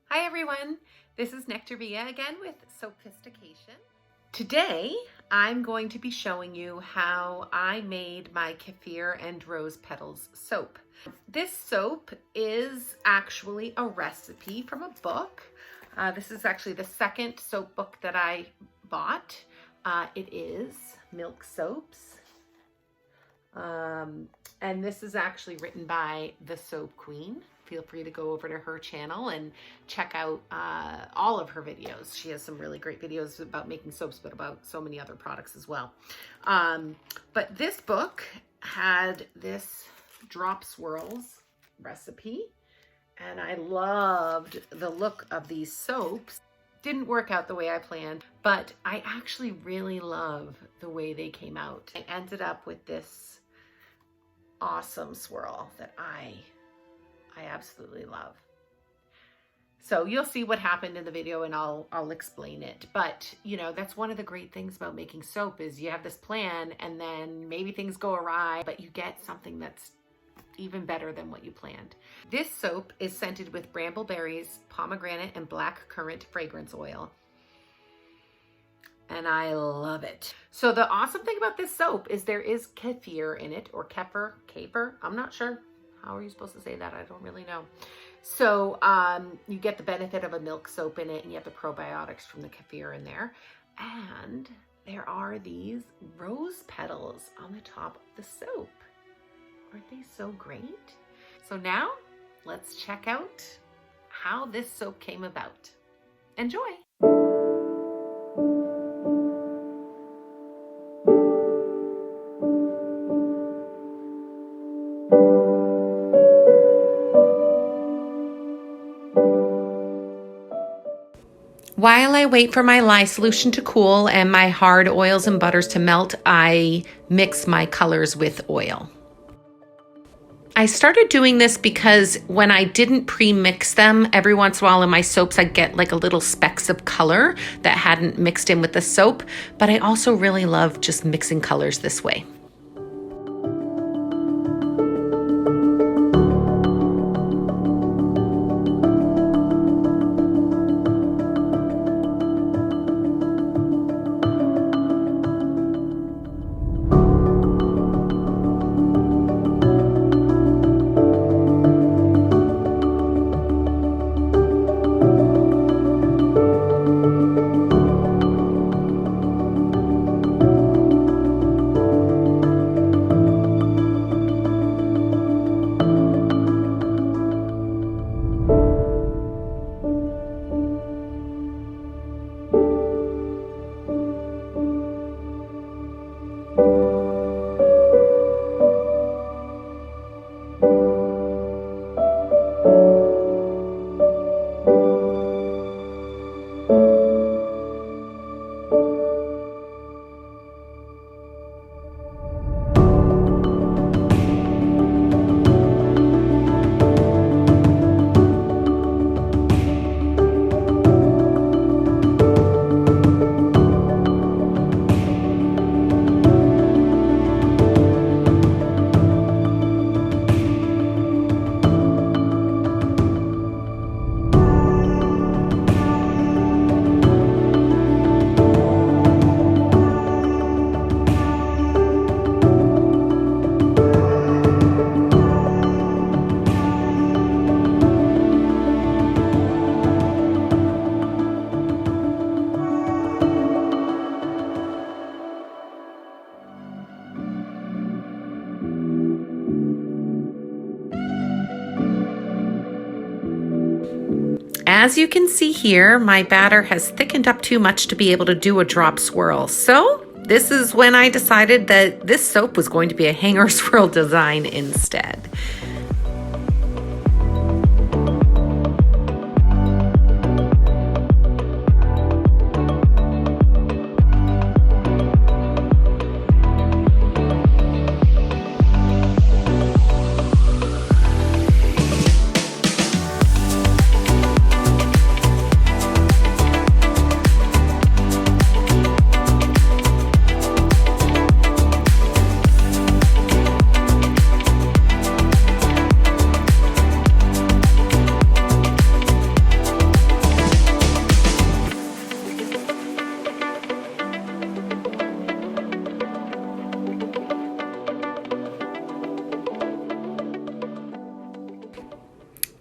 Hi everyone, this is Nectaria again with Sophistication. Today I'm going to be showing you how I made my Kefir and Rose Petals soap. This soap is actually a recipe from a book. This is actually the second soap book that I bought. It is Milk Soaps. And this is actually written by the Soap Queen. Feel free to go over to her channel and check out all of her videos. She has some really great videos about making soaps, but about so many other products as well. But this book had this Drop Swirls recipe, and I loved the look of these soaps. Didn't work out the way I planned, but I actually really love the way they came out. I ended up with this awesome swirl that I absolutely love. So you'll see what happened in the video and I'll explain it. But you know, that's one of the great things about making soap is you have this plan and then maybe things go awry, but you get something that's even better than what you planned. This soap is scented with brambleberries, pomegranate, and black currant fragrance oil. And I love it. So the awesome thing about this soap is there is kefir in it, or kefir, I'm not sure. How are you supposed to say that? I don't really know. So you get the benefit of a milk soap in it, and you have the probiotics from the kefir in there. And there are these rose petals on the top of the soap. Aren't they so great? So now let's check out how this soap came about. Enjoy. While I wait for my lye solution to cool and my hard oils and butters to melt, I mix my colors with oil. I started doing this because when I didn't pre-mix them, every once in a while in my soaps, I'd get like a little specks of color that hadn't mixed in with the soap, but I also really love just mixing colors this way. As you can see here, my batter has thickened up too much to be able to do a drop swirl. So this is when I decided that this soap was going to be a hanger swirl design instead.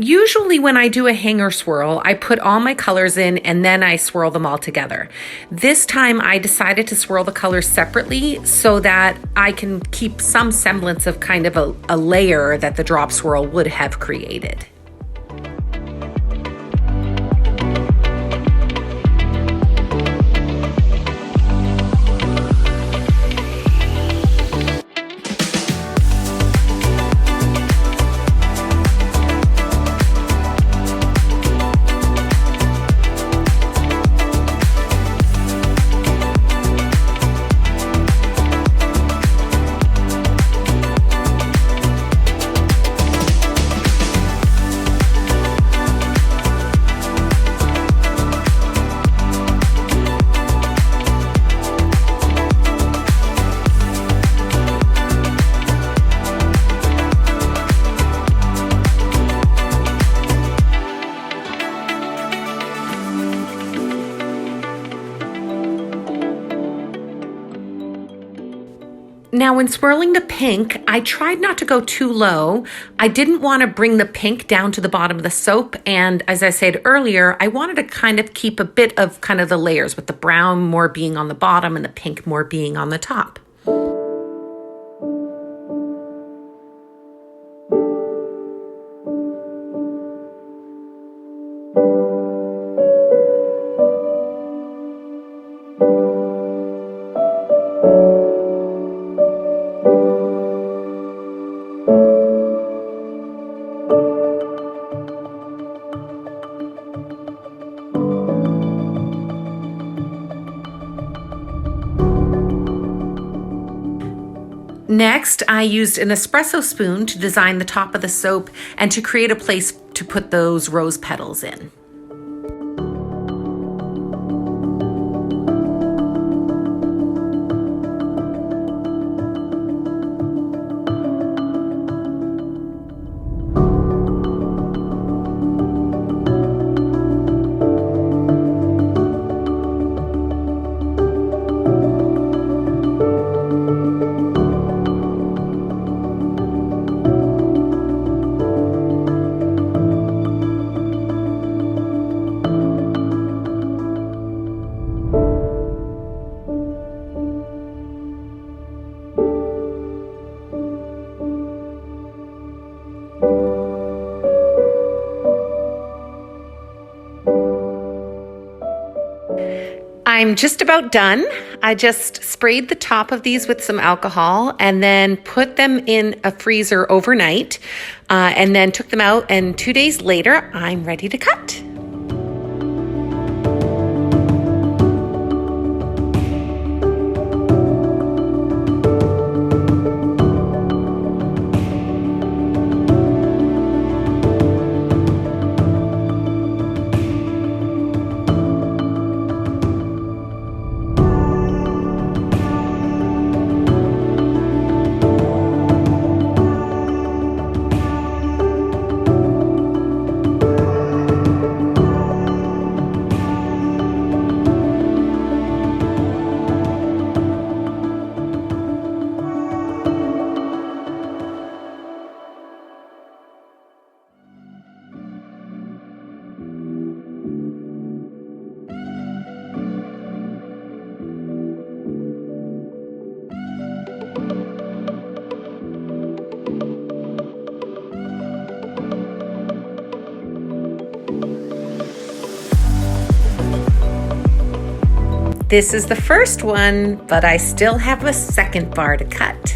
Usually when I do a hanger swirl, I put all my colors in and then I swirl them all together. This time I decided to swirl the colors separately so that I can keep some semblance of kind of a layer that the drop swirl would have created. Now, when swirling the pink, I tried not to go too low. I didn't want to bring the pink down to the bottom of the soap. And as I said earlier, I wanted to kind of keep a bit of kind of the layers, with the brown more being on the bottom and the pink more being on the top. Next, I used an espresso spoon to design the top of the soap and to create a place to put those rose petals in. I'm just about done. I just sprayed the top of these with some alcohol and then put them in a freezer overnight and then took them out, and 2 days later, I'm ready to cut. This is the first one, but I still have a second bar to cut.